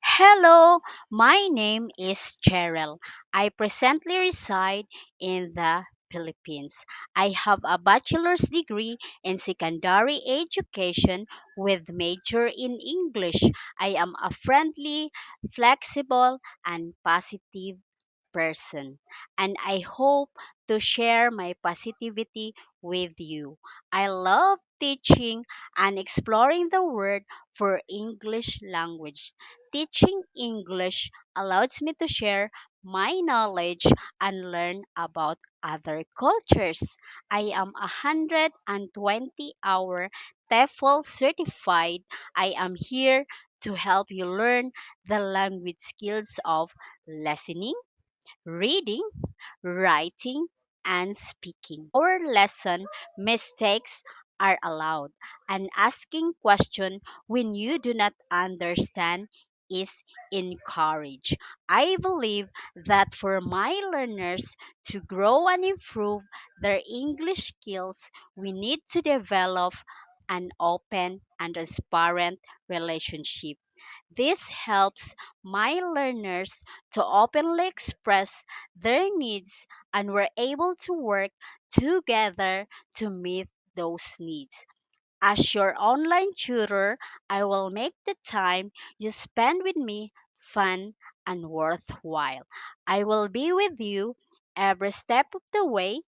Hello, my name is Cheryl. I presently reside in the Philippines. I have a bachelor's degree in secondary education with major in English. I am a friendly, flexible, and positive person, and I hope to share my positivity with you. I love teaching and exploring the world for English language. Teaching English allows me to share my knowledge and learn about other cultures. I am 120-hour TEFL certified. I am here to help you learn the language skills of listening, reading, writing, and speaking. Our lesson mistakes are allowed, and asking question when you do not understand is encouraged. I believe that for my learners to grow and improve their English skills, we need to develop an open and transparent relationship. This helps my learners to openly express their needs, and we're able to work together to meet those needs. As your online tutor, I will make the time you spend with me fun and worthwhile. I will be with you every step of the way,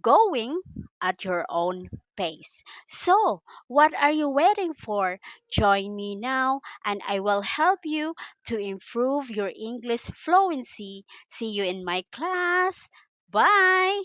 going at your own pace. So, what are you waiting for? Join me now, and I will help you to improve your English fluency. See you in my class. Bye.